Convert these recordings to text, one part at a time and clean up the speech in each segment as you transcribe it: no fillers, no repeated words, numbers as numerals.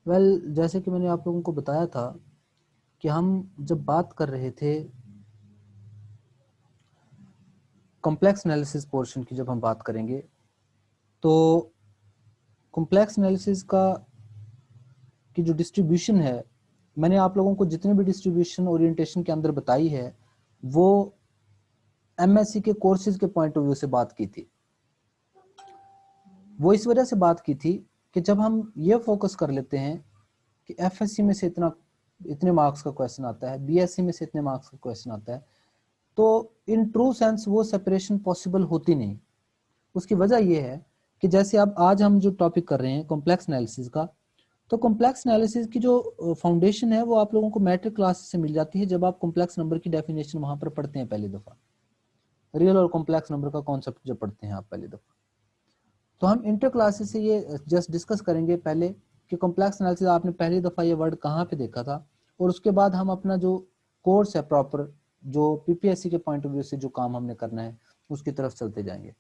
जैसे कि मैंने आप लोगों को बताया था कि हम जब बात कर रहे थे कॉम्प्लेक्स एनालिसिस पोर्शन की, जब हम बात करेंगे तो कॉम्प्लेक्स एनालिसिस का की जो डिस्ट्रीब्यूशन है, मैंने आप लोगों को जितने भी डिस्ट्रीब्यूशन ओरिएंटेशन के अंदर बताई है वो एमएससी के कोर्सेज के पॉइंट ऑफ व्यू से बात की थी। वो इस वजह से बात की थी कि जब हम ये फोकस कर लेते हैं कि एफएससी में से इतने मार्क्स का क्वेश्चन आता है, बीएससी में से इतने मार्क्स का क्वेश्चन आता है, तो इन ट्रू सेंस वो सेपरेशन पॉसिबल होती नहीं। उसकी वजह यह है कि जैसे अब आज हम जो टॉपिक कर रहे हैं कॉम्प्लेक्स एनालिसिस का, तो कॉम्प्लेक्स एनालिसिस की जो फाउंडेशन है वो आप लोगों को मैट्रिक क्लास से मिल जाती है जब आप कॉम्प्लेक्स नंबर की डेफिनेशन वहां पर पढ़ते हैं पहली दफा, रियल और कॉम्प्लेक्स नंबर का कॉन्सेप्ट जब पढ़ते हैं आप पहली दफा। तो हम इंटर क्लासेस से ये जस्ट डिस्कस करेंगे पहले कि कॉम्प्लेक्स एनालिसिस आपने पहली दफा ये वर्ड कहाँ पे देखा था, और उसके बाद हम अपना जो कोर्स है प्रॉपर, जो पीपीएससी के पॉइंट ऑफ व्यू से जो काम हमने करना है उसकी तरफ चलते जाएंगे।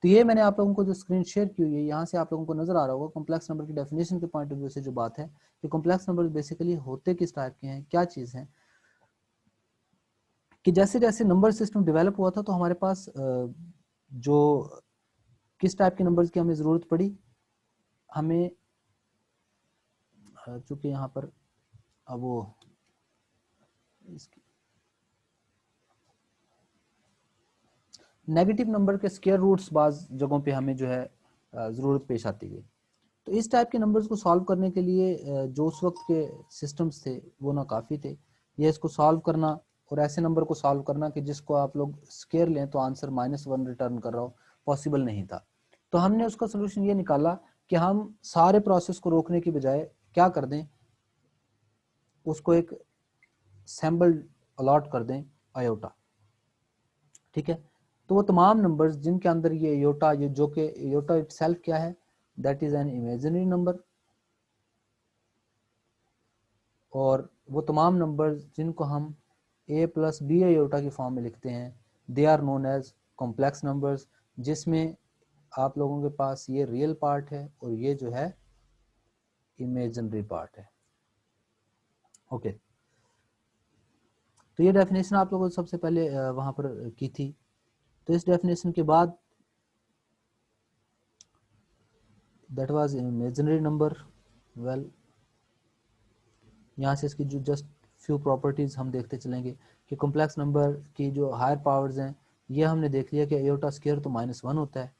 तो ये मैंने आप लोगों को जो स्क्रीन शेयर की हुई है, यहाँ से आप लोगों को नजर आ रहा होगा कॉम्प्लेक्स नंबर की डेफिनेशन के पॉइंट ऑफ व्यू से जो बात है कि कॉम्प्लेक्स नंबर बेसिकली होते किस टाइप के हैं, क्या चीज है। कि जैसे जैसे नंबर सिस्टम डेवलप हुआ था तो हमारे पास जो किस टाइप के नंबर्स की हमें जरूरत पड़ी, हमें चूंकि यहाँ पर अब वो नेगेटिव नंबर के स्क्वायर रूट्स बाज जगहों पे हमें जो है ज़रूरत पेश आती गई। तो इस टाइप के नंबर्स को सॉल्व करने के लिए जो उस वक्त के सिस्टम्स थे वो ना काफ़ी थे। ये इसको सॉल्व करना और ऐसे नंबर को सॉल्व करना कि जिसको आप लोग स्क्वायर लें तो आंसर -1 रिटर्न कर रहा हो, पॉसिबल नहीं था। तो हमने उसका सोल्यूशन ये निकाला कि हम सारे प्रोसेस को रोकने की बजाय क्या कर दें, उसको एक सैम्बल अलॉट कर दें आयोटा। ठीक है, तो वो तमाम नंबर्स जिनके अंदर ये योटा, ये जो कि योटा इटसेल्फ क्या है, that is an imaginary number, और वो तमाम नंबर्स जिनको हम a प्लस बी योटा की फॉर्म में लिखते हैं, they are known as complex numbers, जिसमें आप लोगों के पास ये रियल पार्ट है और ये जो है इमेजिनरी पार्ट है। ओके, तो ये डेफिनेशन आप लोगों ने सबसे पहले वहां पर की थी। तो इस डेफिनेशन के बाद that was imaginary number. Well, यहाँ से इसकी जो जस्ट फ्यू प्रॉपर्टीज हम देखते चलेंगे कि कॉम्प्लेक्स नंबर की जो हायर पावर्स हैं, ये हमने देख लिया कि एयोटा स्क्वायर तो -1 होता है।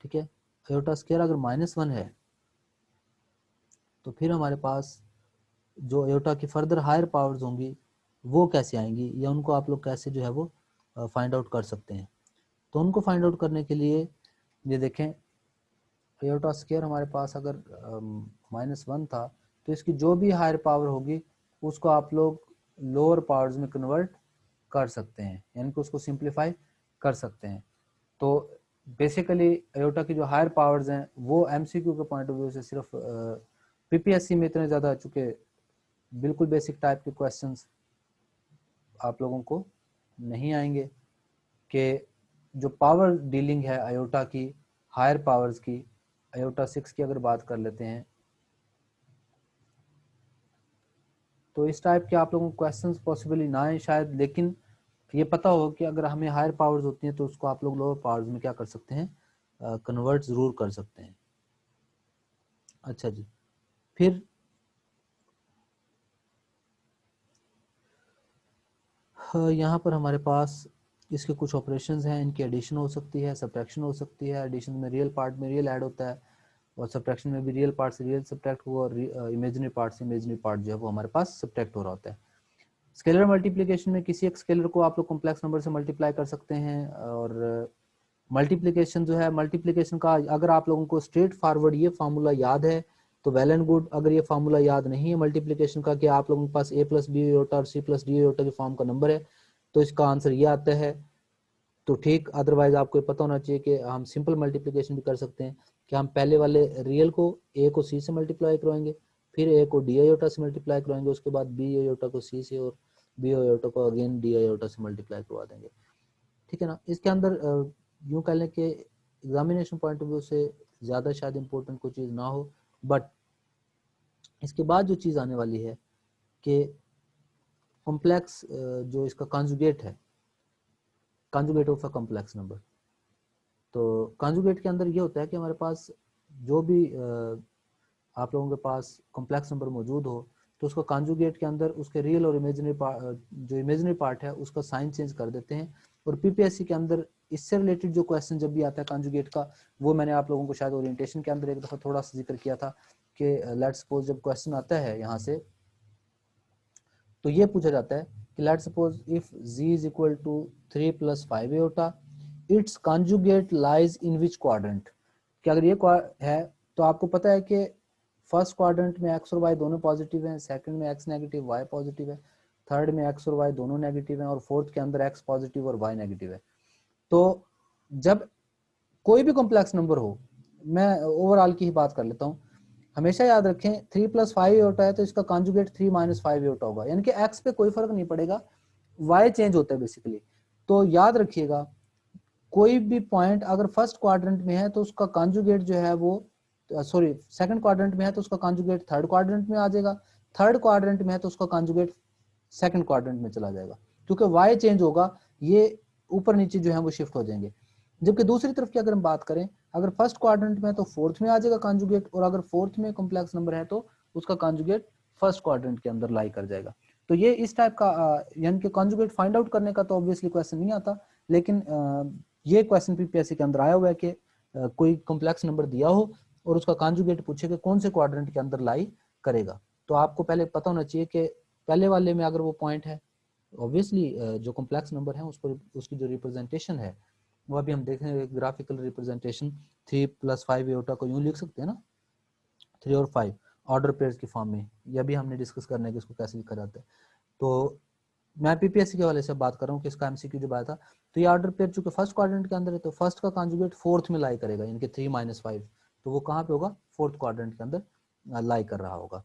ठीक है, एयोटा स्क्वायर अगर -1 है तो फिर हमारे पास जो एयोटा की फर्दर हायर पावर्स होंगी वो कैसे आएंगी, या उनको आप लोग कैसे जो है वो फाइंड आउट कर सकते हैं। तो उनको फाइंड आउट करने के लिए ये देखें, एयोटा स्क्वायर हमारे पास अगर -1 था तो इसकी जो भी हायर पावर होगी उसको आप लोग लोअर पावर्स में कन्वर्ट कर सकते हैं, यानी कि उसको सिंप्लीफाई कर सकते हैं। तो बेसिकली एयोटा की जो हायर पावर्स हैं वो एमसीक्यू के पॉइंट ऑफ व्यू से सिर्फ पीपीएससी में इतने ज़्यादा चूँकि बिल्कुल बेसिक टाइप के क्वेश्चंस आप लोगों को नहीं आएंगे कि जो पावर डीलिंग है आयोटा की हायर पावर्स की, आयोटा 6 की अगर बात कर लेते हैं तो इस टाइप के आप लोगों को क्वेश्चंस पॉसिबली ना आए शायद, लेकिन ये पता हो कि अगर हमें हायर पावर्स होती हैं तो उसको आप लोग लोअर पावर्स में क्या कर सकते हैं, कन्वर्ट ज़रूर कर सकते हैं। अच्छा जी, फिर यहाँ पर हमारे पास इसके कुछ ऑपरेशंस हैं, इनकी एडिशन हो सकती है, सब्ट्रैक्शन हो सकती है। एडिशन में रियल पार्ट में रियल ऐड होता है और सब्ट्रैक्शन में भी रियल पार्ट से रियल सब्ट्रैक्ट हुआ और इमेजिनरी पार्ट से इमेजिनरी पार्ट जो है वो हमारे पास सब्ट्रैक्ट हो रहा होता है। स्केलर मल्टीप्लिकेशन में किसी एक स्केलर को आप लोग कॉम्प्लेक्स नंबर से मल्टीप्लाई कर सकते हैं, और मल्टीप्लिकेशन जो है, मल्टीप्लिकेशन का अगर आप लोगों को स्ट्रेट फॉरवर्ड ये फार्मूला याद है तो वेल एंड गुड। अगर ये फार्मूला याद नहीं है मल्टीप्लिकेशन का कि आप लोगों के पास a प्लस बी योटा और c प्लस डी योटा के फॉर्म का नंबर है तो इसका आंसर ये आता है तो ठीक, अदरवाइज आपको पता होना चाहिए कि हम सिंपल मल्टीप्लिकेशन भी कर सकते हैं कि हम पहले वाले रियल को a को c से मल्टीप्लाई करवाएंगे, फिर a को डी आयोटा से मल्टीप्लाई करवाएंगे, उसके बाद b आयोटा को c से और b आयोटा को अगेन डी आयोटा से मल्टीप्लाई करवा देंगे। ठीक है ना, इसके अंदर यूं कह लें कि एग्जामिनेशन पॉइंट ऑफ व्यू से ज़्यादा शायद इम्पोर्टेंट कोई चीज़ ना हो, बट इसके बाद जो चीज़ आने वाली है कि कॉम्प्लेक्स जो इसका कॉन्जुगेट है, conjugate of a complex number. तो कॉन्जुगेट के अंदर ये होता है कि हमारे पास जो भी आप लोगों के पास कॉम्प्लेक्स नंबर मौजूद हो तो उसको कॉन्जुगेट के अंदर उसके रियल और इमेजिनरी जो इमेजिनरी पार्ट है उसका साइन चेंज कर देते हैं। और पीपीएससी के अंदर इससे रिलेटेड जो क्वेश्चन जब भी आता है कॉन्जुगेट का, वो मैंने आप लोगों को शायद ओरिएंटेशन के अंदर एक दफ़ा थोड़ा सा जिक्र किया था कि लेट्स सपोज जब क्वेश्चन आता है यहाँ से तो ये पूछा जाता है कि let's suppose if z is equal to 3 + 5 iota it's conjugate lies in which quadrant. कि अगर ये है तो आपको पता है कि फर्स्ट क्वाड्रेंट में x और y दोनों पॉजिटिव हैं, सेकंड में x नेगेटिव y पॉजिटिव है, थर्ड में x और y दोनों नेगेटिव हैं और फोर्थ के अंदर x पॉजिटिव और y नेगेटिव है। तो जब कोई भी कॉम्प्लेक्स नंबर हो, मैं ओवरऑल की ही बात कर लेता हूँ, हमेशा याद रखें 3 + 5 एटा है तो इसका कॉन्जुगेट 3 - 5 एटा होगा, यानी कि x पे कोई फर्क नहीं पड़ेगा, y चेंज होता है बेसिकली। तो याद रखिएगा कोई भी पॉइंट अगर फर्स्ट क्वाड्रेंट में है तो उसका कॉन्जुगेट जो है वो सॉरी सेकंड क्वाड्रेंट में है तो उसका कॉन्जुगेट थर्ड क्वाड्रेंट में आ जाएगा, थर्ड क्वाड्रेंट में है तो उसका कॉन्जुगेट सेकंड क्वाड्रेंट में चला जाएगा, क्योंकि y चेंज होगा, ये ऊपर नीचे जो है वो शिफ्ट हो जाएंगे। जबकि दूसरी तरफ की अगर हम बात करें, अगर फर्स्ट क्वाड्रेंट में है तो फोर्थ में आ जाएगा कॉन्जुगेट, और अगर फोर्थ में कॉम्प्लेक्स नंबर है तो उसका कॉन्जुगेट फर्स्ट क्वाड्रेंट के अंदर लाई कर जाएगा। तो ये इस टाइप का यानी कि कॉन्जुगेट फाइंड आउट करने का तो ऑब्वियसली क्वेश्चन नहीं आता, लेकिन ये क्वेश्चन पीपीएससी के अंदर आया हुआ है कि कोई कॉम्प्लेक्स नंबर दिया हो और उसका कॉन्जुगेट पूछे कि कौन से क्वाड्रेंट के अंदर लाई करेगा। तो आपको पहले पता होना चाहिए कि पहले वाले में अगर वो पॉइंट है, ऑब्वियसली जो कॉम्प्लेक्स नंबर है उसको उसकी जो रिप्रेजेंटेशन है वो अभी हम देखेंगे, ग्राफिकल रिप्रेजेंटेशन 3 + 5 एटा को यूं लिख सकते हैं ना, 3 और 5 ऑर्डर पेयर्स की फॉर्म में, यह भी हमने डिस्कस करना है कि इसको कैसे लिखा जाता है। तो मैं पीपीएससी के वाले से बात कर रहा हूँ कि इसका एमसीक्यू जो बात था, तो ये ऑर्डर पेयर चूंकि फर्स्ट क्वाड्रेंट के अंदर है तो फर्स्ट का कॉन्जुगेट फोर्थ में लाई करेगा, यानी कि 3 - 5, तो वो कहाँ पे होगा, फोर्थ क्वाड्रेंट के अंदर लाई कर रहा होगा।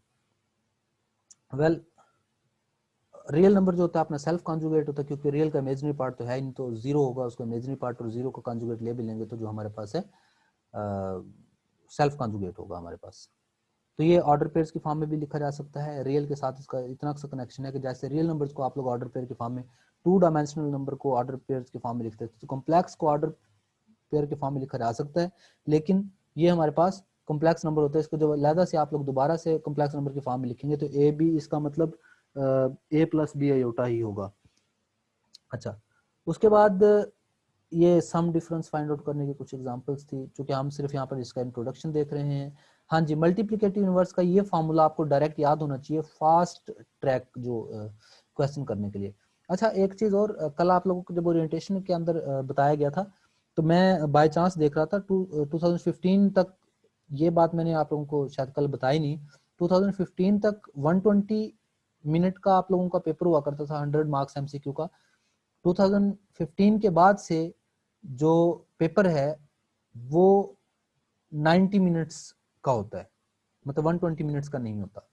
वेल रियल नंबर जो होता है अपना सेल्फ कॉन्जुगेट होता है, क्योंकि रियल का इमेजिनरी पार्ट तो है नहीं, तो जीरो होगा उसका इमेजिनरी पार्ट, और जीरो का कॉन्जुगेट ले भी लेंगे तो जो हमारे पास है सेल्फ कॉन्जुगेट होगा हमारे पास। तो ये ऑर्डर पेयर्स की फॉर्म में भी लिखा जा सकता है। रियल के साथ इसका इतना सा कनेक्शन है कि जैसे रियल नंबर्स को आप लोग ऑर्डर पेयर की फॉर्म में, टू डायमेंशनल नंबर को ऑर्डर पेयर्स की फॉर्म में लिखते हैं, तो कॉम्प्लेक्स को ऑर्डर पेयर की फॉर्म में लिखा जा सकता है, लेकिन ये हमारे पास कॉम्प्लेक्स नंबर होता है, इसको जब अलहदा से आप लोग दोबारा से कॉम्प्लेक्स नंबर की फॉर्म में लिखेंगे तो ए बी इसका मतलब a + b आयोटा ही होगा। अच्छा, उसके बाद ये सम डिफरेंस फाइंड आउट करने की कुछ एग्जांपल्स थी, क्योंकि हम सिर्फ यहाँ पर इसका इंट्रोडक्शन देख रहे हैं। हाँ जी, मल्टीप्लिकेटिव इनवर्स का ये फार्मूला आपको डायरेक्ट याद होना चाहिए फास्ट ट्रैक जो क्वेश्चन करने के लिए। अच्छा, एक चीज और, कल आप लोगों को जब ओरिएंटेशन के अंदर बताया गया था तो मैं बाय चांस देख रहा था 2015 तक, ये बात मैंने आप लोगों को शायद कल बताई नहीं, 2015 तक 120 मिनट का आप लोगों का पेपर हुआ करता था, 100 मार्क्स एमसीक्यू का। 2015 के बाद से जो पेपर है वो 90 मिनट्स का होता है, मतलब 120 मिनट्स का नहीं होता।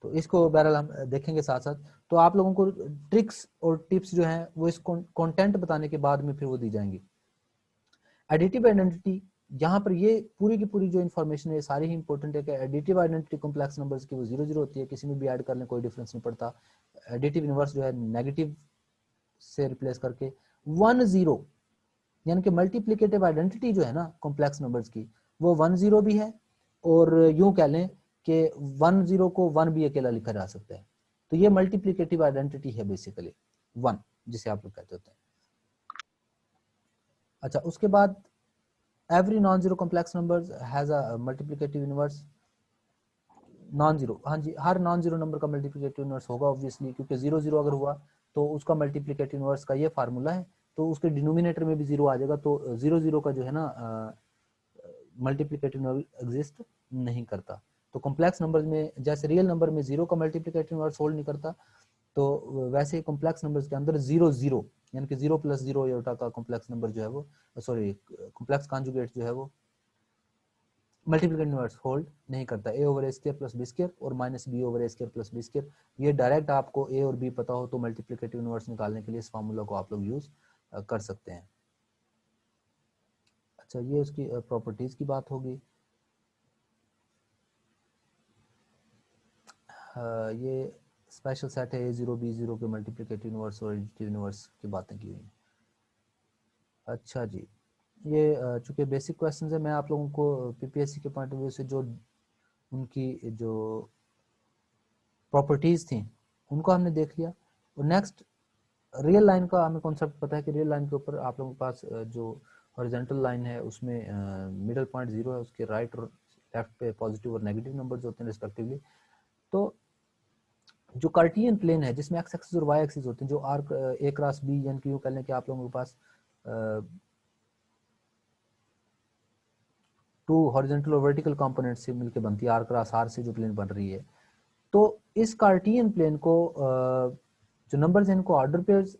तो इसको बहरहाल हम देखेंगे साथ साथ। तो आप लोगों को ट्रिक्स और टिप्स जो हैं वो इस कंटेंट बताने के बाद में फिर वो दी जाएंगी। एडिटिव आइडेंटिटी, यहाँ पर ये पूरी की पूरी जो इन्फॉर्मेशन है सारी ही इंपॉर्टेंट है कि एडिटिव आइडेंटिटी कॉम्प्लेक्स नंबर्स की वो 0 0 होती है, किसी में भी ऐड कर लें कोई डिफरेंस नहीं पड़ता। एडिटिव इनवर्स जो है नेगेटिव से रिप्लेस करके 1 0, यानी कि मल्टीप्लिकेटिव आइडेंटिटी जो है ना कॉम्प्लेक्स नंबर्स की वो 1 0 भी है, और यूं कह लें कि 1 0 को 1 भी अकेला लिखा जा सकता है। तो ये मल्टीप्लिकेटिव आइडेंटिटी है बेसिकली 1, जिसे आप लोग कहते होते हैं। अच्छा, उसके बाद every non zero complex number has a multiplicative inverse. Non zero, हाँ जी, हर नॉन जीरो नंबर का मल्टीप्लिकेटिव इनवर्स होगा ऑब्वियसली, क्योंकि 0 0 अगर हुआ तो उसका मल्टीप्लिकेटिव इनवर्स का ये फार्मूला है, तो उसके डिनोमिनेटर में भी 0 आ जाएगा, तो 0 0 का जो है ना मल्टीप्लिकेटिव इनवर्स एग्जिस्ट नहीं करता। तो कॉम्प्लेक्स नंबर्स में जैसे रियल नंबर में 0 का मल्टीप्लिकेटिव इनवर्स होल्ड नहीं करता, तो वैसे ही कॉम्प्लेक्स नंबर्स के अंदर 0 0 यानी कि 0 + 0 एटा का कॉम्प्लेक्स नंबर जो है वो, सॉरी कॉम्प्लेक्स कॉन्जुगेट जो है वो मल्टीप्लिकेटिव इनवर्स होल्ड नहीं करता। a/a² + b² और -b/a² + b², ये डायरेक्ट आपको a और b पता हो तो मल्टीप्लिकेटिव इनवर्स निकालने के लिए इस फार्मूला को आप लोग यूज कर सकते हैं। अच्छा, ये उसकी प्रॉपर्टीज की बात होगी। ये स्पेशल सेट है A0 B0 के मल्टीप्लिकेटिव यूनिवर्स और एडिटिव यूनिवर्स की बातें की हुई हैं। अच्छा जी, ये चूँकि बेसिक क्वेश्चन है, मैं आप लोगों को पीपीएससी के पॉइंट ऑफ व्यू से जो उनकी जो प्रॉपर्टीज़ थी उनको हमने देख लिया। और नेक्स्ट रियल लाइन का हमें कॉन्सेप्ट पता है कि रियल लाइन के ऊपर आप लोगों के पास जो हॉरिजॉन्टल लाइन है उसमें मिडल पॉइंट 0 है, उसके राइट और लेफ्ट पे पॉजिटिव और नेगेटिव नंबर्स होते हैं रिस्पेक्टिवली। तो जो कार्टियन प्लेन है जिसमें एक्स एक्सिस और वाई एक्सिस होते हैं, जो आर ए क्रॉस बी यानी कि यूँ कह लें कि आप लोगों के पास टू हॉरिजॉन्टल और वर्टिकल कंपोनेंट से मिलकर बनती है, आर क्रॉस आर से जो प्लेन बन रही है। तो इस कार्टियन प्लेन को जो नंबर्स हैं इनको ऑर्डर पेयर्स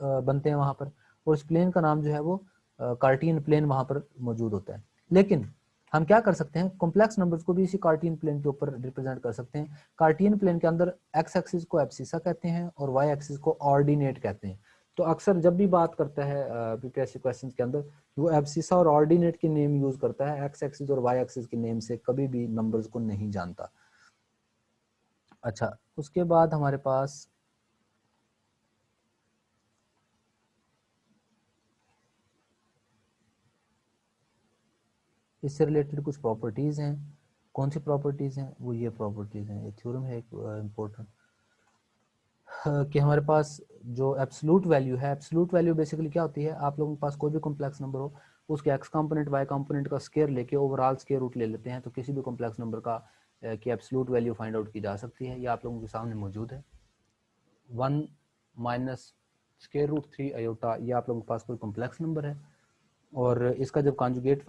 बनते हैं वहाँ पर, और इस प्लेन का नाम जो है वो कार्टियन प्लेन वहाँ पर मौजूद होता है। लेकिन हम क्या कर सकते हैं, कॉम्प्लेक्स नंबर्स को भी इसी कार्टियन प्लेन के ऊपर रिप्रेजेंट कर सकते हैं। कार्टियन प्लेन के अंदर एक्स एक्सिस को एब्सिसा कहते हैं और वाई एक्सिस को ऑर्डिनेट कहते हैं। तो अक्सर जब भी बात करता है पीपीएससी क्वेश्चंस के अंदर, वो एब्सिसा और ऑर्डिनेट के नेम यूज करता है, एक्स एक्सिस और वाई एक्सिस के नेम से कभी भी नंबर्स को नहीं जानता। अच्छा, उसके बाद हमारे पास इससे रिलेटेड कुछ प्रॉपर्टीज़ हैं। कौन सी प्रॉपर्टीज़ हैं? वो ये प्रॉपर्टीज़ हैं, ये थ्योरम है एक इम्पोर्टेंट कि हमारे पास जो एब्सोल्यूट वैल्यू है, एब्सोल्यूट वैल्यू बेसिकली क्या होती है, आप लोगों के पास कोई भी कॉम्प्लेक्स नंबर हो उसके एक्स कंपोनेंट वाई कंपोनेंट का स्क्वायर लेके ओवरऑल स्क्वायर रूट ले लेते हैं, तो किसी भी कॉम्प्लेक्स नंबर का की एब्सोल्यूट वैल्यू फाइंड आउट की जा सकती है। ये आप लोगों के सामने मौजूद है। 1 माइनस स्क्वायर रूट 3 आयोटा, ये आप लोगों के पास कोई कॉम्प्लेक्स नंबर है, और इसका जब conjugate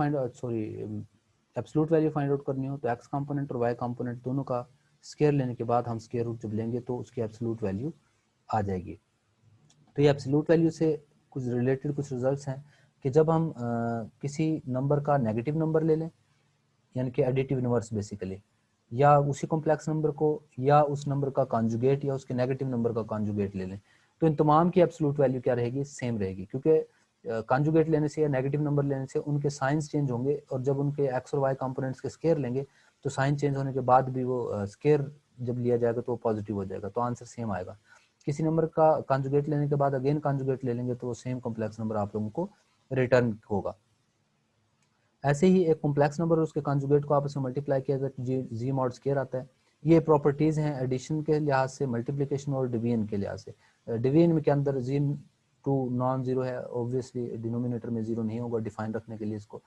absolute value find out करनी हो तो एक्स कंपोनेंट और वाई कंपोनेंट दोनों का स्क्वायर लेने के बाद हम स्क्वायर रूट जब लेंगे तो उसकी एब्सोल्यूट वैल्यू आ जाएगी। तो ये एब्सोल्यूट वैल्यू से कुछ रिलेटेड कुछ रिजल्ट्स हैं कि जब हम किसी नंबर का नेगेटिव नंबर ले लें, यानी कि एडिटिव इनवर्स बेसिकली, या उसी कॉम्प्लेक्स नंबर को या उस नंबर का कॉन्जुगेट या उसके नेगेटिव नंबर का कॉन्जुगेट ले लें, तो इन तमाम की एब्सोल्यूट वैल्यू क्या रहेगी? सेम रहेगी, क्योंकि कॉन्जुगेट लेने से या नेगेटिव नंबर लेने से उनके साइंस चेंज होंगे, और जब उनके एक्स और वाई कंपोनेंट्स के स्केयर लेंगे तो साइन चेंज होने के बाद भी वो स्केयर जब लिया जाएगा तो वो पॉजिटिव हो जाएगा, तो आंसर सेम आएगा। किसी नंबर का कॉन्जुगेट लेने के बाद अगेन कॉन्जुगेट ले लेंगे तो वो सेम कॉम्प्लेक्स नंबर आप लोगों को रिटर्न होगा। ऐसे ही एक कॉम्प्लेक्स नंबर और उसके कॉन्जुगेट को आपस में मल्टीप्लाई किया जाए तो जी मॉड स्केयर आता है। ये प्रॉपर्टीज़ हैं एडिशन के लिहाज से, मल्टीप्लिकेशन और डिवीजन के लिहाज से। डिवीजन में के अंदर जी टू नॉन जीरो है, ऑब्वियसली डिनोमिनेटर में जीरो नहीं होगा डिफाइन रखने के लिए इसको।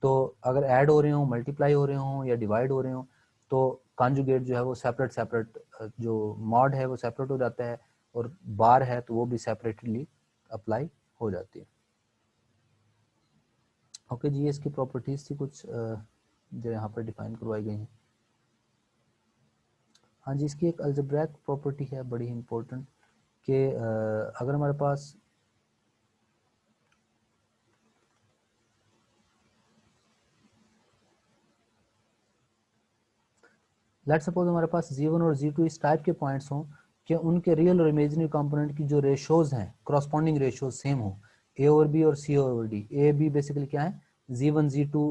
तो अगर ऐड हो रहे हो, मल्टीप्लाई हो रहे हो या डिवाइड हो रहे हो तो कॉन्जुगेट जो है वो सेपरेट सेपरेट, जो मॉड है वो सेपरेट हो जाता है, और बार है तो वो भी सेपरेटली अप्लाई हो जाती है। ओके जी, इसकी प्रॉपर्टीज़ थी कुछ जो यहाँ पर डिफाइन करवाई गई हैं। हाँ जी, इसकी एक अलजेब्रिक प्रॉपर्टी है बड़ी इंपॉर्टेंट कि अगर हमारे पास लेट सपोज हमारे पास जी1 और जी2 इस टाइप के पॉइंट्स हों कि उनके रियल और इमेजिनरी कंपोनेंट की जो रेशोज हैं करस्पॉन्डिंग रेशोज सेम हो, ए और बी और सी और डी। ए बी बेसिकली क्या है, जी1 जी2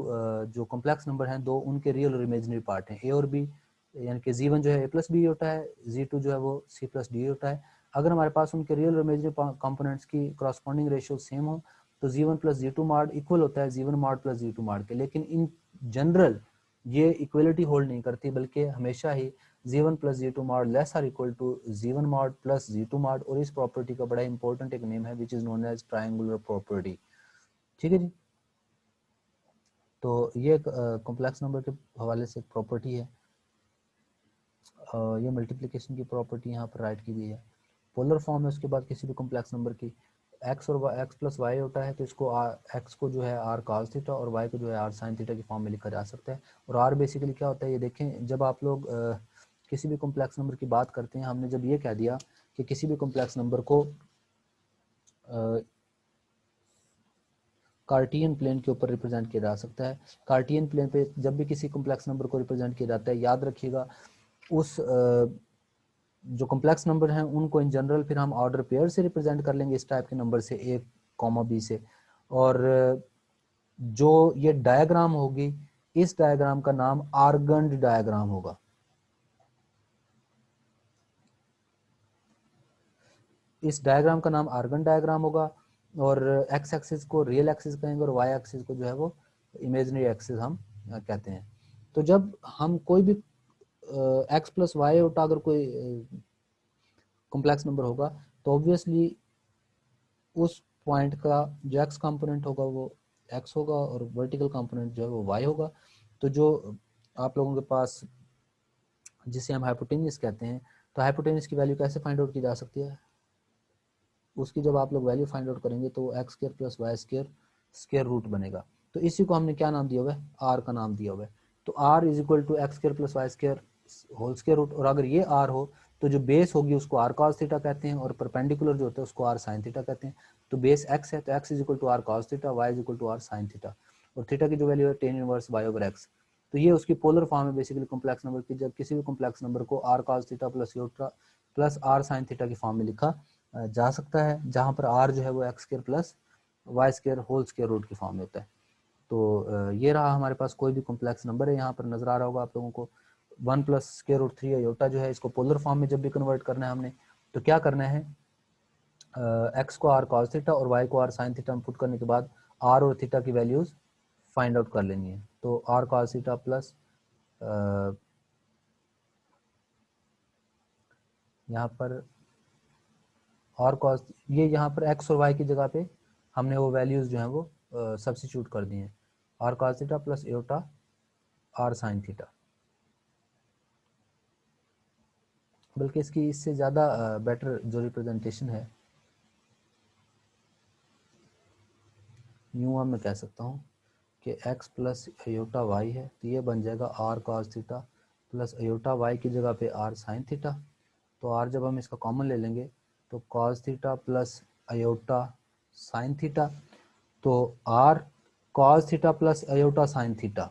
जो कॉम्प्लेक्स नंबर हैं दो, उनके रियल और इमेजिनरी पार्ट हैं। ए और बी यानी कि जी1 जो है ए प्लस बी होता है, जी2 जो है वो सी प्लस डी होता है। अगर हमारे पास उनके रियल और इमेजिनरी कंपोनेंट्स की करस्पॉन्डिंग रेशो सेम हो तो जी1 प्लस जी2 मॉड इक्वल होता है जी1 मॉड प्लस जी2 मॉड के। लेकिन इन जनरल ये इक्वलिटी होल्ड नहीं करती, बल्कि हमेशा ही जी1 प्लस जी2 mod less or equal to जी1 मॉड प्लस जी2 मॉड। और इस प्रॉपर्टी का बड़ा इंपॉर्टेंट एक नेम है which is known as triangular property. ठीक है जी, तो ये कॉम्प्लेक्स नंबर के हवाले से एक प्रॉपर्टी है। ये मल्टीप्लिकेशन की प्रॉपर्टी यहाँ पर राइट की गई है। पोलर फॉर्म है उसके बाद किसी भी कॉम्प्लेक्स नंबर की, एक्स और एक्स प्लस वाई होता है तो इसको एक्स को जो है आर कॉस थीटा और वाई को जो है आर साइन थीटा की फॉर्म में लिखा जा सकता है। और आर बेसिकली क्या होता है ये देखें, जब आप लोग किसी भी कॉम्प्लेक्स नंबर की बात करते हैं, हमने जब ये कह दिया कि किसी भी कॉम्प्लेक्स नंबर को कार्टियन प्लेन के ऊपर रिप्रेजेंट किया जा सकता है। कार्टियन प्लेन पे जब भी किसी कॉम्प्लेक्स नंबर को रिप्रेजेंट किया जाता है, याद रखिएगा उस जो कॉम्प्लेक्स नंबर हैं उनको इन जनरल फिर हम ऑर्डर पेयर से रिप्रेजेंट कर लेंगे इस टाइप के नंबर से, ए कॉमा बी से। और जो ये डायग्राम होगी, इस डायग्राम का नाम आर्गन्ड डायग्राम होगा। इस डायग्राम का नाम आर्गन डायग्राम होगा, और एक्स एक्सिस को रियल एक्सिस कहेंगे और वाई एक्सिस को जो है वो इमेजिनरी एक्सिस हम कहते हैं। तो जब हम कोई भी एक्स प्लस वाई आयोटा अगर कोई कॉम्प्लेक्स नंबर होगा तो ऑब्वियसली उस पॉइंट का जो एक्स कंपोनेंट होगा वो एक्स होगा और वर्टिकल कंपोनेंट जो है वो वाई होगा। तो जो आप लोगों के पास जिसे हम हाइपोटेन्यूस कहते हैं, तो हाइपोटेन्यूस की वैल्यू कैसे फाइंड आउट की जा सकती है? उसकी जब आप लोग वैल्यू फाइंड आउट करेंगे तो x square plus y square square root बनेगा। तो इसी को हमने क्या नाम दिया हुआ है? आर का नाम दिया हुआ है। तो r is equal to x square plus y square whole square root, और अगर ये आर हो तो जो बेस होगी उसको आर कॉस थीटा कहते हैं, और परपेंडिकुलर जो होता है उसको आर साइन थीटा कहते हैं। तो बेस एक्स है तो x is equal to r cos theta, y is equal to r sine theta, और थीटा की जो वैल्यू है tan inverse y over x. तो ये उसकी पोलर फॉर्म है बेसिकली कॉम्प्लेक्स नंबर की। जब किसी भी कॉम्प्लेक्स नंबर को r cos theta plus iota plus r sine theta की फॉर्म में लिखा जा सकता है, जहां पर आर जो है वो x square plus y square whole square root की फॉर्म में होता है। तो ये रहा हमारे पास कोई भी कॉम्प्लेक्स नंबर है, यहाँ पर नजर आ रहा होगा आप लोगों को 1 प्लस स्क्वायर रूट 3 आयोटा जो है, इसको पोलर फॉर्म में जब भी कन्वर्ट करना है हमने तो क्या करना है, एक्स को आर कॉस थीटा और वाई को आर साइन थीटा में पुट करने के बाद आर और थीटा की वैल्यूज फाइंड आउट कर लेनी है। तो आर कॉस थीटा प्लस यहाँ पर और कॉस, ये यहाँ पर एक्स और वाई की जगह पे हमने वो वैल्यूज जो हैं वो सब्स्टिट्यूट कर दी हैं, are cos theta plus iota are sine theta. बल्कि इसकी इससे ज़्यादा बेटर जो रिप्रेजेंटेशन है, यूँ मैं कह सकता हूँ कि x प्लस अयोटा वाई है, तो ये बन जाएगा r cos theta plus iota y की जगह पे आर साइन थीटा। तो आर जब हम इसका कॉमन ले लेंगे तो cos theta plus iota sine theta, तो r cos theta plus iota sine theta.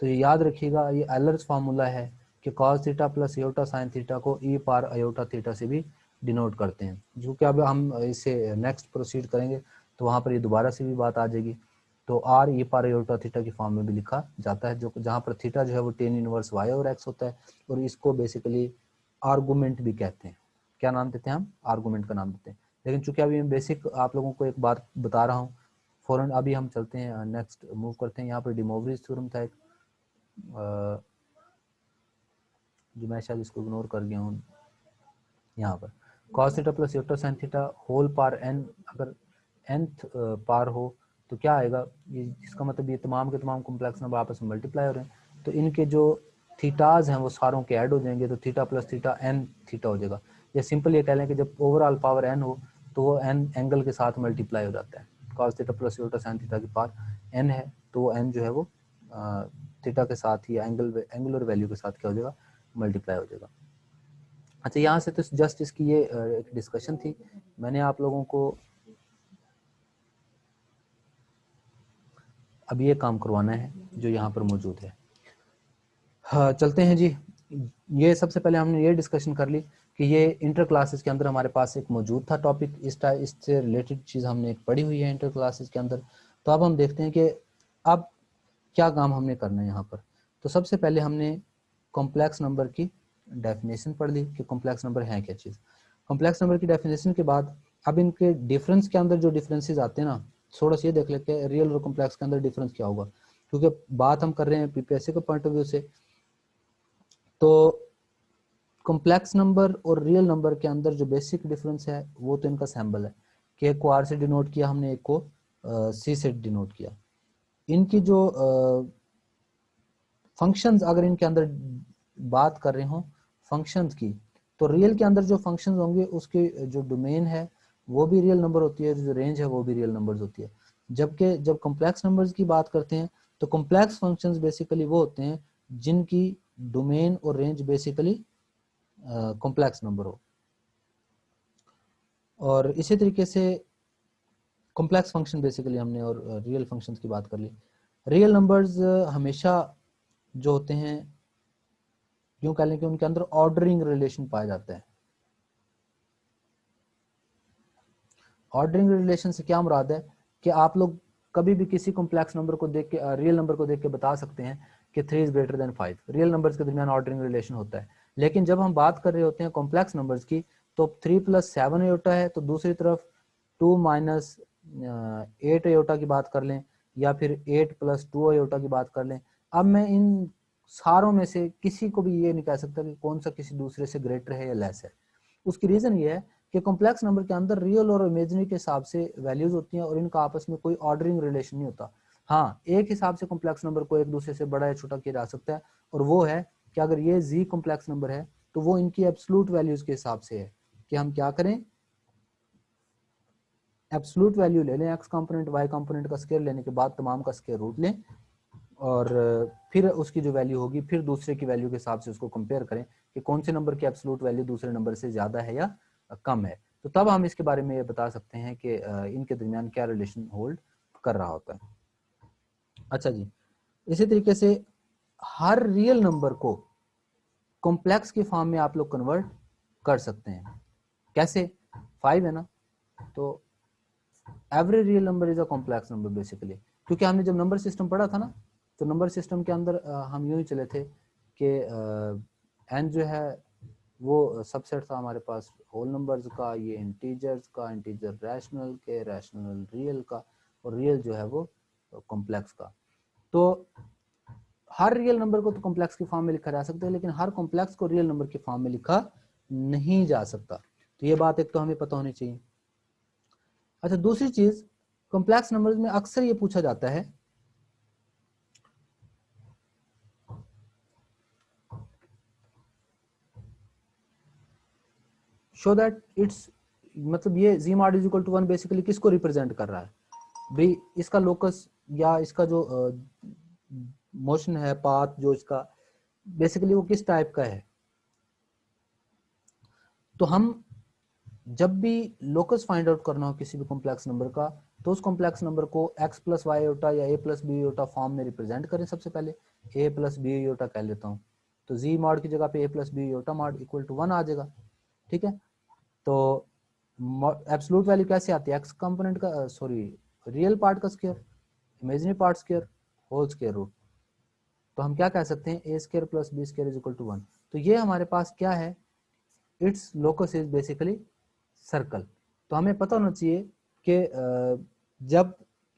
तो ये याद रखिएगा, ये एलर्स फार्मूला है कि cos theta plus iota sine theta को ई पार अयोटा थीटा से भी डिनोट करते हैं। जो कि अब हम इसे नेक्स्ट प्रोसीड करेंगे तो वहाँ पर ये दोबारा से भी बात आ जाएगी। तो आर ई पार अयोटा थीटा की फॉर्म में भी लिखा जाता है, जो जहाँ पर थीटा जो है वो टेन इनवर्स वाई और एक्स होता है, और इसको बेसिकली आर्गूमेंट भी कहते हैं। क्या नाम देते हैं हम? आर्गूमेंट का नाम देते हैं। लेकिन चूंकि अभी मैं बेसिक आप लोगों को एक बात बता रहा हूँ, फौरन अभी हम चलते हैं नेक्स्ट मूव करते हैं। यहाँ पर डिमोवरीज थ्योरम था एक, जो मैं शायद इसको इग्नोर कर गया हूँ। यहाँ पर cos theta plus iota sine theta whole power n, अगर nth पार हो तो क्या आएगा, ये इसका मतलब ये तमाम के तमाम कॉम्प्लेक्स नंबर आपस में मल्टीप्लाई हो रहे हैं, तो इनके जो थीटाज हैं वो सारों के ऐड हो जाएंगे, तो theta plus theta n theta हो जाएगा। या सिंपल ये कह लें कि जब ओवरऑल पावर n हो तो वो n एंगल के साथ मल्टीप्लाई हो जाता है। cos theta plus iota sine theta की पावर n है तो वो n जो है वो थीटा के साथ ही एंगुलर वैल्यू के साथ क्या हो जाएगा, मल्टीप्लाई हो जाएगा। अच्छा, यहाँ से तो जस्ट इसकी ये एक डिस्कशन थी, मैंने आप लोगों को अब ये काम करवाना है जो यहाँ पर मौजूद है। हाँ, चलते हैं जी। ये सबसे पहले हमने ये डिस्कशन कर ली कि ये इंटर क्लासेस के अंदर हमारे पास एक मौजूद था टॉपिक, इससे रिलेटेड चीज़ हमने एक पढ़ी हुई है इंटर क्लासेस के अंदर। तो अब हम देखते हैं कि अब क्या काम हमने करना है यहाँ पर। तो सबसे पहले हमने कॉम्प्लेक्स नंबर की डेफिनेशन पढ़ ली कि कॉम्प्लेक्स नंबर है क्या चीज़। कॉम्प्लेक्स नंबर की डेफिनेशन के बाद अब इनके डिफरेंस के अंदर जो डिफरेंसेस आते हैं ना, थोड़ा सा ये देख लेते हैं रियल और कॉम्प्लेक्स के अंदर डिफरेंस क्या होगा, क्योंकि बात हम कर रहे हैं पीपीएससी के पॉइंट ऑफ व्यू से। तो कॉम्प्लेक्स नंबर और रियल नंबर के अंदर जो बेसिक डिफरेंस है वो तो इनका सैम्बल है कि एक को आर से डिनोट किया हमने, एक को सी से डिनोट किया। इनकी जो फंक्शंस अगर इनके अंदर बात कर रहे हो फंक्शंस की, तो रियल के अंदर जो फंक्शंस होंगे उसके जो डोमेन है वो भी रियल नंबर होती है, जो रेंज है वो भी रियल नंबर्स होती है। जबकि जब कॉम्प्लेक्स नंबर्स की बात करते हैं तो कॉम्प्लेक्स फंक्शंस बेसिकली वो होते हैं जिनकी डोमेन और रेंज बेसिकली कॉम्प्लेक्स नंबर हो। और इसी तरीके से कॉम्प्लेक्स फंक्शन बेसिकली हमने और रियल फंक्शंस की बात कर ली। रियल नंबर्स हमेशा जो होते हैं यूं कह लें कि उनके अंदर ऑर्डरिंग रिलेशन पाया जाता है। ऑर्डरिंग रिलेशन से क्या मुराद है कि आप लोग कभी भी किसी कॉम्प्लेक्स नंबर को देख के रियल नंबर को देख के बता सकते हैं कि 3 is greater than 5। Real numbers के दरमियान ऑर्डरिंग रिलेशन होता है। लेकिन जब हम बात कर रहे होते हैं कॉम्प्लेक्स नंबर्स की तो 3 प्लस 7 आयोटा है, तो दूसरी तरफ 2 माइनस 8 आयोटा की बात कर लें, या फिर 8 प्लस 2 आयोटा की बात कर लें। अब मैं इन सारों में से किसी को भी ये नहीं कह सकता कि कौन सा किसी दूसरे से ग्रेटर है या लेस है। उसकी रीजन ये है कि कॉम्प्लेक्स नंबर के अंदर रियल और इमेजिनरी के हिसाब से वैल्यूज होती हैं और इनका आपस में कोई ऑर्डरिंग रिलेशन नहीं होता। हाँ, एक हिसाब से कॉम्प्लेक्स नंबर को एक दूसरे से बड़ा या छोटा किया जा सकता है, और वो है कि अगर ये जी कॉम्प्लेक्स नंबर है तो वो इनकी एब्सोल्यूट वैल्यूज के हिसाब से है कि हम क्या करें, एब्सोल्यूट वैल्यू ले लें, एक्स कंपोनेंट वाई कंपोनेंट का स्क्वायर लेने के बाद तमाम का स्क्वायर रूट लें, और फिर उसकी जो वैल्यू होगी फिर दूसरे की वैल्यू के हिसाब से उसको कंपेयर करें कि कौन से नंबर की एब्सोल्यूट वैल्यू दूसरे नंबर से ज्यादा है या कम है। तो तब हम इसके बारे में ये बता सकते हैं कि इनके दरमियान क्या रिलेशन होल्ड कर रहा होता है। अच्छा जी, इसी तरीके से हर रियल नंबर को कॉम्प्लेक्स की फॉर्म में आप लोग कन्वर्ट कर सकते हैं। कैसे? 5 है ना, तो every real number is a complex number basically, क्योंकि हमने जब नंबर सिस्टम पढ़ा था ना, तो नंबर सिस्टम के अंदर हम यूं ही चले थे कि एन जो है वो सबसेट था हमारे पास होल नंबर्स का, ये इंटीजर्स का, इंटीजर रैशनल के, रैशनल रियल का, और रियल जो है वो कॉम्प्लेक्स का। तो हर रियल नंबर को तो कॉम्प्लेक्स की फॉर्म में लिखा जा सकता है, लेकिन हर कॉम्प्लेक्स को रियल नंबर की फॉर्म में लिखा नहीं जा सकता। तो ये बात एक तो हमें पता होनी चाहिए। अच्छा, दूसरी चीज, कॉम्प्लेक्स नंबर्स में अक्सर ये पूछा जाता है शो दैट इट्स, मतलब ये z mod is equal to 1 basically किसको रिप्रेजेंट कर रहा है भाई, इसका लोकस या इसका जो मोशन है, पाथ जो इसका बेसिकली वो किस टाइप का है। तो हम जब भी लोकस फाइंड आउट करना हो किसी भी कॉम्प्लेक्स नंबर का, तो उस कॉम्प्लेक्स नंबर को x प्लस वाई योटा या a plus b iota form में रिप्रेजेंट करें। सबसे पहले a प्लस बी योटा कह लेता हूँ, तो z मॉड की जगह पे a plus b iota mod equal to 1 आ जाएगा। ठीक है, तो एब्सोल्यूट वैल्यू कैसे आती है, x कंपोनेंट का सॉरी रियल पार्ट का square, imaginary part square, whole square root. तो हम क्या कह सकते हैं, a square plus b square is equal to 1। तो ये हमारे पास क्या है, its locus is basically circle. तो हमें पता होना चाहिए कि जब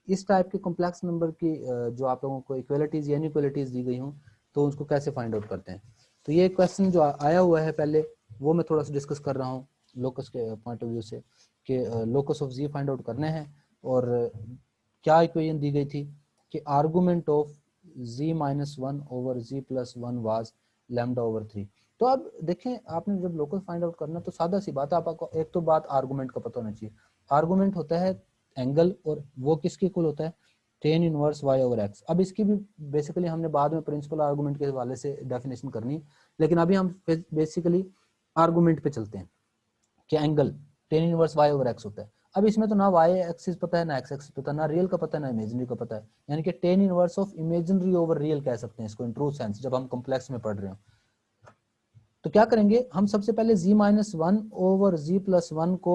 इस टाइप के कॉम्प्लेक्स नंबर की जो आप लोगों को इक्वलिटीज या इनइक्वलिटीज दी गई हूँ, तो उसको कैसे फाइंड आउट करते हैं। तो ये क्वेश्चन जो आया हुआ है पहले, वो मैं थोड़ा सा डिस्कस कर रहा हूँ लोकस के पॉइंट ऑफ व्यू से, कि locus of z find out करने हैं। और क्या इक्वेशन दी गई थी कि argument of z minus 1 over z plus 1 was lambda over 3। तो अब देखें, आपने जब लोकस फाइंड आउट करना तो सादा सी बात है, आपको एक तो बात आर्गुमेंट का पता होना चाहिए। आर्गुमेंट होता है एंगल, और वो किसके इक्वल होता है, tan inverse y over x। अब इसकी भी बेसिकली हमने बाद में प्रिंसिपल आर्गुमेंट के हवाले से डेफिनेशन करनी, लेकिन अभी हम बेसिकली आर्गुमेंट पे चलते हैं कि angle tan inverse y over x होता है। अब इसमें तो ना y एक्सिस पता है, ना x एक्सिस पता है, ना रियल का पता है, ना इमेजिनरी का पता है, यानी कि tan inverse of imaginary over real कह सकते हैं इसको इन ट्रू सेंस, जब हम कॉम्प्लेक्स में पढ़ रहे हो। तो क्या करेंगे हम, सबसे पहले z minus 1 over z plus 1 को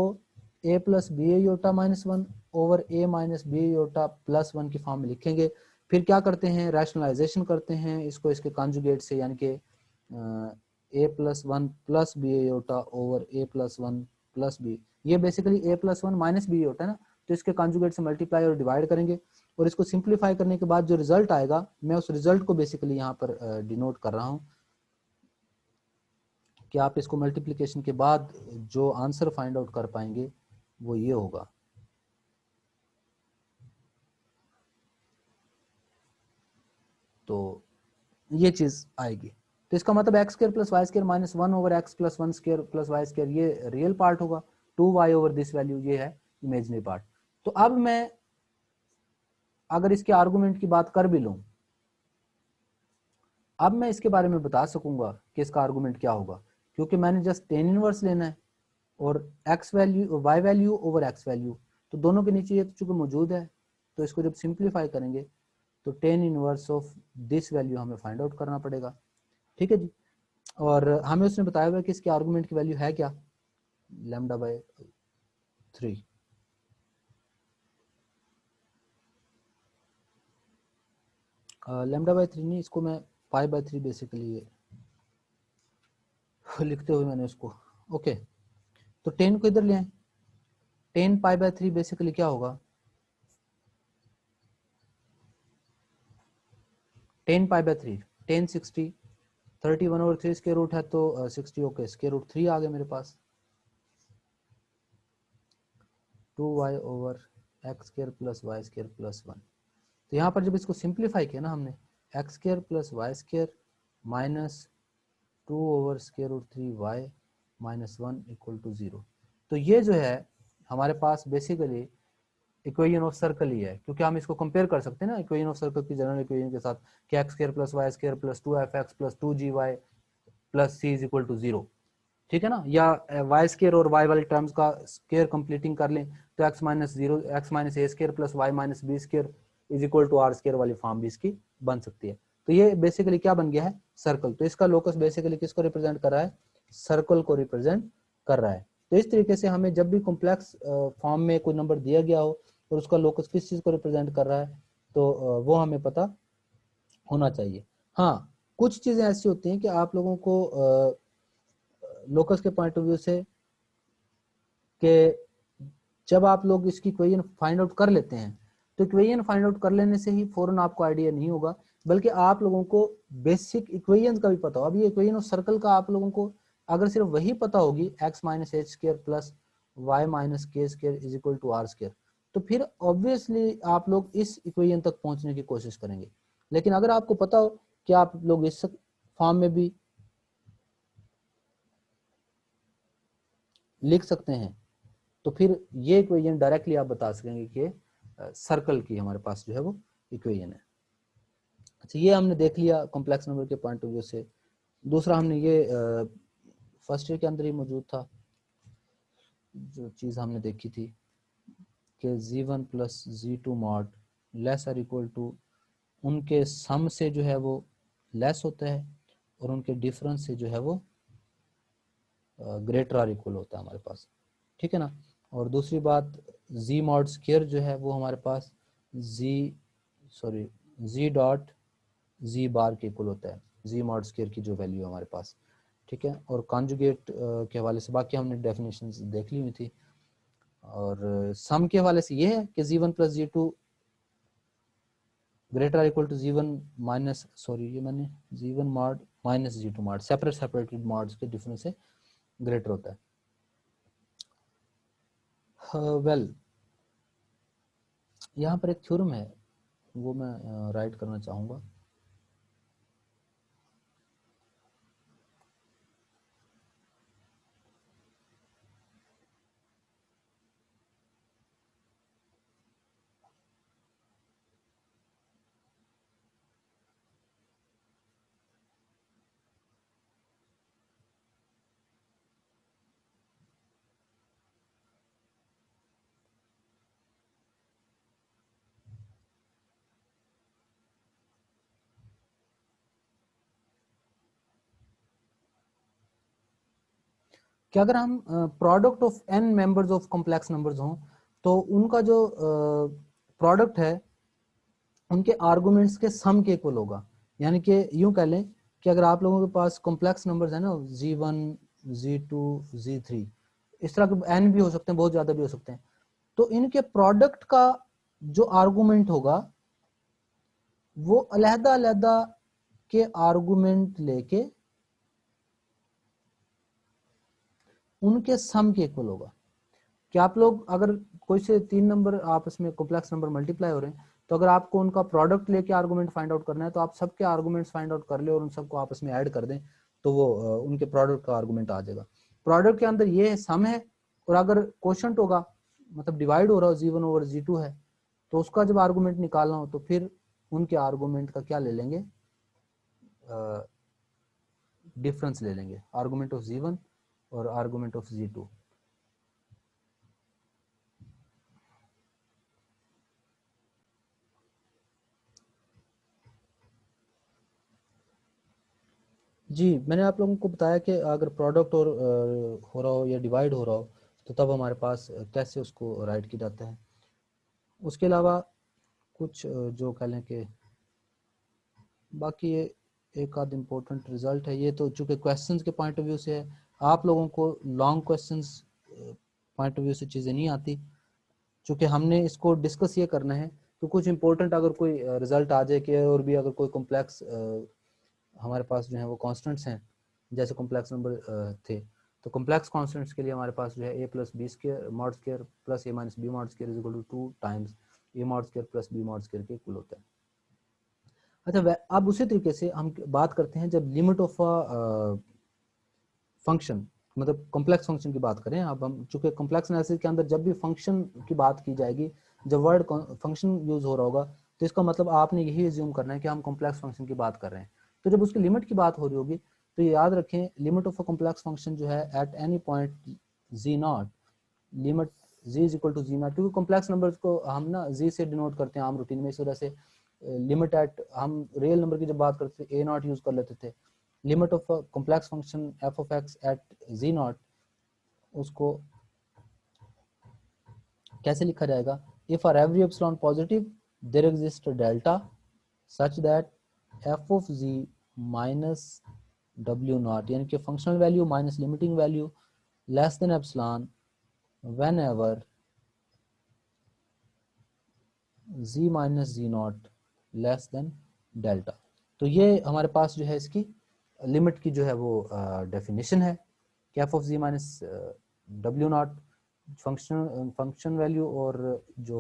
a plus b iota minus 1 over a minus b iota plus 1 की फॉर्म में लिखेंगे। फिर क्या करते हैं, रैशनलाइजेशन करते हैं इसको इसके कॉन्जुगेट से, यानी कि a plus 1 plus b iota over a plus 1 plus b. ये basically a plus 1 minus b iota है ना, तो इसके कॉन्जुगेट से मल्टीप्लाई और डिवाइड करेंगे, और इसको सिंप्लीफाई करने के बाद जो रिजल्ट आएगा, मैं उस रिजल्ट को बेसिकली यहाँ पर डिनोट कर रहा हूँ कि आप इसको मल्टीप्लिकेशन के बाद जो आंसर फाइंड आउट कर पाएंगे वो ये होगा। तो ये चीज आएगी, तो इसका मतलब x square plus y square minus 1 over x plus 1 square plus y square, ये रियल पार्ट होगा, 2y ओवर दिस वैल्यू ये है इमेजिनरी पार्ट। तो अब मैं अगर इसके आर्गुमेंट की बात कर भी लूं, अब मैं इसके बारे में बता सकूंगा कि इसका आर्गुमेंट क्या होगा, क्योंकि मैंने जस्ट टेन इनवर्स लेना है और x value y value over x value, तो दोनों के नीचे ये तो चूंकि मौजूद है, तो इसको जब सिंप्लीफाई करेंगे तो tan inverse of this value हमें फाइंड आउट करना पड़ेगा। ठीक है जी, और हमें उसने बताया हुआ है कि इसके आर्गुमेंट की वैल्यू है क्या, लैम्डा बाय 3। लैम्डा बाय 3 नहीं, इसको मैं पाई बाय 3 बेसिकली लिखते हुए मैंने उसको, ओके तो 10 को इधर ले आए, 10 पाई बाय 3 बेसिकली क्या होगा, 10 पाई बाय 3 10 60, 31/3 स्क्वायर रूट है तो 60, ओके स्क्वायर रूट 3 आ गया मेरे पास, 2y/x² प्लस y² प्लस 1। तो यहाँ पर जब इसको सिंप्लीफाई किया ना हमने, x² plus y² minus 2/√3y minus 1 equal to 0। तो ये जो है हमारे पास बेसिकली इक्वेशन ऑफ सर्कल ही है, क्योंकि हम इसको कंपेयर कर सकते हैं ना इक्वेशन ऑफ सर्कल की जनरल इक्वेशन के साथ कि x² plus y² plus 2f(x) plus 2gy plus c is equal to 0, ठीक है ना। या वाई स्केयर और वाई वाले टर्म्स का स्केयर कंप्लीटिंग कर लें तो x minus 0 x minus a square plus y minus b square is equal to r square वाली फॉर्म भी इसकी बन सकती है। तो ये बेसिकली क्या बन गया है, सर्कल। तो इसका लोकस बेसिकली किसको रिप्रेजेंट कर रहा है, सर्कल को रिप्रेजेंट कर रहा है। तो इस तरीके से हमें जब भी कॉम्प्लेक्स फॉर्म में कोई नंबर दिया गया हो और उसका लोकस किस चीज को रिप्रेजेंट कर रहा है तो वो हमें पता होना चाहिए। हाँ, कुछ चीजें ऐसी होती हैं कि आप लोगों को लोकस के पॉइंट ऑफ व्यू से कि जब आप लोग इसकी इक्वेशन फाइंड आउट कर लेते हैं तो इक्वेशन फाइंड आउट कर लेने से ही फौरन आपको आइडिया नहीं होगा, बल्कि आप लोगों को बेसिक इक्वेशन का भी पता हो। अब ये इक्वेशन ऑफ सर्कल का आप लोगों को अगर सिर्फ वही पता होगी x minus h square plus y minus k square is equal to r square, तो फिर ऑब्वियसली आप लोग इस इक्वेशन तक पहुंचने की कोशिश करेंगे। लेकिन अगर आपको पता हो कि आप लोग इस फॉर्म में भी लिख सकते हैं तो फिर ये इक्वेशन डायरेक्टली आप बता सकेंगे कि सर्कल की हमारे पास जो है वो इक्वेशन है। अच्छा, ये हमने देख लिया कॉम्प्लेक्स नंबर के पॉइंट ऑफ व्यू से। दूसरा हमने ये फर्स्ट ईयर के अंदर ही मौजूद था जो चीज़ हमने देखी थी कि z1 plus z2 mod less or equal to, उनके सम से जो है वो लेस होता है और उनके डिफरेंस से जो है वो ग्रेटर आर इक्वल होता है हमारे पास, ठीक है ना। और दूसरी बात z मॉड स्क्वायर जो है वो हमारे पास z डॉट z बार के इक्वल होता है, z मॉड स्क्वायर की जो वैल्यू है हमारे पास, ठीक है। और कॉन्जुगेट के हवाले से बाकी हमने डेफिनेशंस देख ली हुई थी। और सम के हवाले से ये है कि z1 plus z2 greater or equal to z1 minus ये मैंने z1 mod minus z2 mod separated mods के डिफरेंस से ग्रेटर होता है। वेल यहाँ पर एक थ्योरम है वो मैं राइट करना चाहूँगा। कि अगर हम product of n members of complex numbers हों तो उनका जो प्रोडक्ट है उनके आर्गुमेंट्स के सम के इक्वल होगा। यानी कि यूं कह लें कि अगर आप लोगों के पास कॉम्प्लेक्स नंबर्स है ना z1 z2 z3, इस तरह के n भी हो सकते हैं, बहुत ज्यादा भी हो सकते हैं, तो इनके प्रोडक्ट का जो आर्गुमेंट होगा वो अलहदा अलहदा के आर्गुमेंट लेके उनके सम के इक्वल होगा। कि आप लोग अगर कोई से 3 नंबर आपस में कॉम्प्लेक्स नंबर मल्टीप्लाई हो रहे हैं तो अगर आपको उनका प्रोडक्ट लेके आर्गुमेंट फाइंड आउट करना है तो आप सबके आर्गुमेंट्स फाइंड आउट कर ले और उन सबको आपस में ऐड कर दें तो वो उनके प्रोडक्ट का आर्गुमेंट आ जाएगा। प्रोडक्ट के अंदर ये सम है और अगर क्वोशंट होगा मतलब डिवाइड हो रहा हो z1 ओवर z2 है तो उसका जब आर्गुमेंट निकालना हो तो फिर उनके आर्गुमेंट का क्या ले लेंगे, डिफरेंस ले लेंगे, आर्गुमेंट ऑफ z1 और आर्गुमेंट ऑफ z2। जी, मैंने आप लोगों को बताया कि अगर प्रोडक्ट और हो रहा हो या डिवाइड हो रहा हो तो तब हमारे पास कैसे उसको राइट किया जाता है। उसके अलावा कुछ जो कह लें कि बाकी ये एक आध इम्पोर्टेंट रिजल्ट है। ये तो चूंकि क्वेश्चंस के पॉइंट ऑफ व्यू से है, आप लोगों को long questions point of view से चीज़ें नहीं आती। चूँकि हमने इसको डिस्कस ये करना है तो कुछ इंपॉर्टेंट अगर कोई रिजल्ट आ जाए कि और भी अगर कोई कॉम्प्लेक्स हमारे पास जो है वो कॉन्स्टेंट्स हैं, जैसे कॉम्प्लेक्स नंबर थे, तो कॉम्प्लेक्स कॉन्स्टेंट्स के लिए हमारे पास जो है a plus b square mod square plus a minus b mod square is equal to 2 times a mod square plus b mod square के इक्वल होता है। अच्छा, अब उसी तरीके से हम बात करते हैं जब लिमिट ऑफ फंक्शन, मतलब कॉम्प्लेक्स फंक्शन की बात करें। अब हम चूंकि कॉम्प्लेक्स एनालिसिस के अंदर जब भी फंक्शन की बात की जाएगी, जब वर्ड फंक्शन यूज हो रहा होगा, तो इसका मतलब आपने यही एज्यूम करना है कि हम कॉम्प्लेक्स फंक्शन की बात कर रहे हैं। तो जब उसकी लिमिट की बात हो रही होगी तो याद रखें limit of a complex function जो है at any point z naught, limit z is equal to z naught, क्योंकि कॉम्प्लेक्स नंबर्स को हम ना z से डिनोट करते हैं आम रूटीन में, इस वजह से लिमिट एट, हम रियल नंबर की जब बात करते थे ए नॉट यूज कर लेते थे। Limit of complex function f of x at z naught, उसको कैसे लिखा जाएगा? If for every epsilon positive there exist delta such that f of z minus डब्ल्यू नॉट, यानी कि functional value minus limiting value less than epsilon whenever z minus z naught less than delta. तो ये हमारे पास जो है इसकी लिमिट की जो है वो डेफिनेशन है कि एफ ऑफ जी माइनस डब्ल्यू नॉट फंक्शन वैल्यू और जो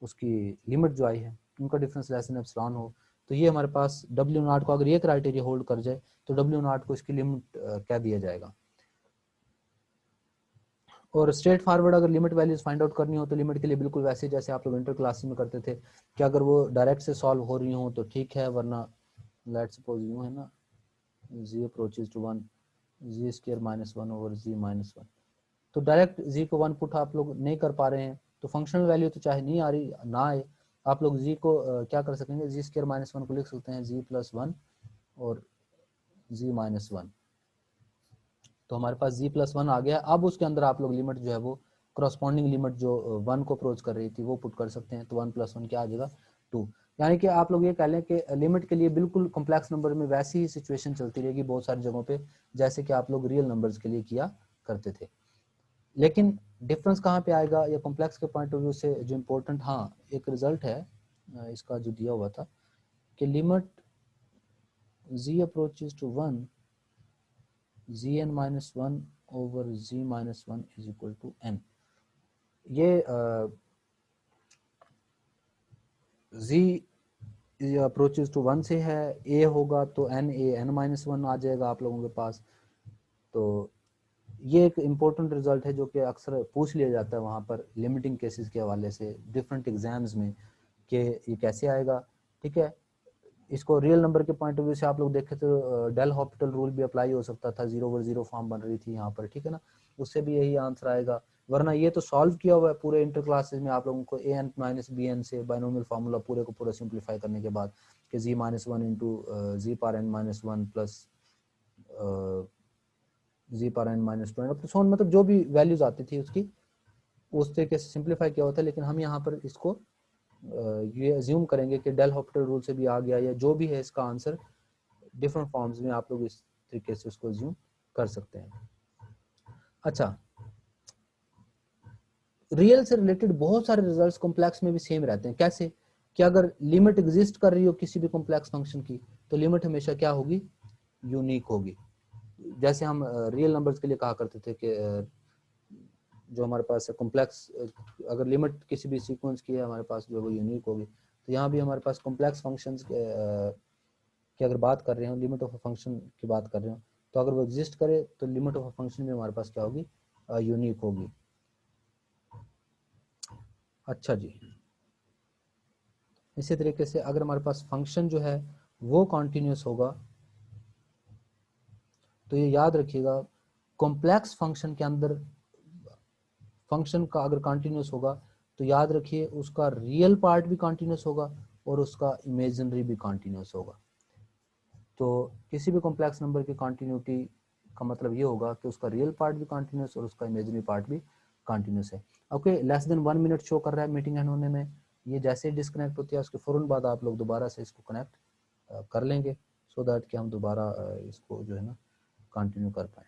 उसकी लिमिट जो आई है उनका डिफरेंस लेस देन एप्सिलॉन हो। तो ये हमारे पास डब्ल्यू नॉट को अगर ये क्राइटेरिया होल्ड कर जाए तो डब्ल्यू नॉट को इसकी लिमिट कह दिया जाएगा। और स्ट्रेट फॉरवर्ड अगर लिमिट वैल्यूज फाइंड आउट करनी हो तो लिमिट के लिए बिल्कुल वैसे जैसे आप लोग इंटर क्लास में करते थे कि अगर वो डायरेक्ट से सॉल्व हो रही हो तो ठीक है, वरना लेट्स सपोज यूँ है ना, z approaches to 1 z square minus 1 over z minus 1, तो डायरेक्ट z को 1 पुट आप लोग नहीं कर पा रहे हैं तो फंक्शनल वैल्यू तो चाहे नहीं आ रही ना आए, आप लोग z को क्या कर सकेंगे, z स्क्वायर माइनस 1 को लिख सकते हैं z प्लस 1 और z माइनस 1, तो हमारे पास z प्लस 1 आ गया। अब उसके अंदर आप लोग लिमिट जो है वो करस्पॉन्डिंग लिमिट जो 1 को अप्रोच कर रही थी वो पुट कर सकते हैं, तो 1 प्लस 1 क्या आ जाएगा 2। यानी कि आप लोग ये कह लें कि लिमिट के लिए बिल्कुल कॉम्प्लेक्स नंबर में वैसी ही सिचुएशन चलती रहेगी बहुत सारी जगहों पे जैसे कि आप लोग रियल नंबर्स के लिए किया करते थे। लेकिन डिफरेंस कहाँ पे आएगा या कॉम्प्लेक्स के पॉइंट ऑफ व्यू से जो इम्पोर्टेंट, हाँ एक रिजल्ट है इसका जो दिया हुआ था कि limit z approaches to 1 zn minus 1 over z minus 1 is equal to n। ये z अप्रोचेज टू 1 से है, a होगा तो n a n माइनस 1 आ जाएगा आप लोगों के पास। तो ये एक इम्पोर्टेंट रिजल्ट है जो कि अक्सर पूछ लिया जाता है वहाँ पर लिमिटिंग केसेस के हवाले से डिफरेंट एग्जाम्स में कि ये कैसे आएगा। ठीक है, इसको रियल नंबर के पॉइंट ऑफ व्यू से आप लोग देखें तो डेल हॉस्पिटल रूल भी अप्लाई हो सकता था, 0/0 फॉर्म बन रही थी यहाँ पर, ठीक है ना, उससे भी यही आंसर आएगा। वरना ये तो सॉल्व किया हुआ है पूरे इंटर क्लासेस में आप लोगों को A N minus B N से बाइनोमियल फार्मूला पूरे को पूरा सिंप्लीफाई करने के बाद कि जी माइनस 1 इंटू जी पार एन माइनस 1 प्लस जी पार एन माइनस 2, मतलब जो भी वैल्यूज आती थी उसकी उस तरीके से सिंप्लीफाई किया होता है। लेकिन हम यहाँ पर इसको ये अज्यूम करेंगे कि डेल हॉस्पिटल रूल से भी आ गया या जो भी है इसका आंसर डिफरेंट फॉर्म्स में आप लोग इस तरीके से उसको अज्यूम कर सकते हैं। अच्छा, रियल से रिलेटेड बहुत सारे रिजल्ट्स कॉम्प्लेक्स में भी सेम रहते हैं। कैसे कि अगर लिमिट एग्जिस्ट कर रही हो किसी भी कॉम्प्लेक्स फंक्शन की तो लिमिट हमेशा क्या होगी, यूनिक होगी। जैसे हम रियल नंबर्स के लिए कहा करते थे कि जो हमारे पास है कॉम्प्लेक्स, अगर लिमिट किसी भी सीक्वेंस की है हमारे पास जो वो यूनिक होगी, तो यहाँ भी हमारे पास कॉम्प्लेक्स फंक्शंस की अगर बात कर रहे हो, लिमिट ऑफ अ फंक्शन की बात कर रहे हो, तो अगर वो एग्जिस्ट करे तो लिमिट ऑफ अ फंक्शन भी हमारे पास क्या होगी, यूनिक होगी। अच्छा जी, इसी तरीके से अगर हमारे पास फंक्शन जो है वो कॉन्टिन्यूस होगा तो ये याद रखिएगा कॉम्प्लेक्स फंक्शन के अंदर फंक्शन का अगर कॉन्टिन्यूस होगा तो याद रखिए उसका रियल पार्ट भी कॉन्टिन्यूस होगा और उसका इमेजिनरी भी कॉन्टिन्यूस होगा। तो किसी भी कॉम्प्लेक्स नंबर की कॉन्टिन्यूटी का मतलब ये होगा कि उसका रियल पार्ट भी कॉन्टिन्यूस और उसका इमेजिनरी पार्ट भी कॉन्टिन्यूस है। Okay, less than 1 minute show कर रहा है मीटिंग एंड होने में। ये जैसे डिस्कनेक्ट होती है उसके फ़ौरन बाद आप लोग दोबारा से इसको कनेक्ट कर लेंगे सो दैट कि हम दोबारा इसको जो है ना कंटिन्यू कर पाएँ।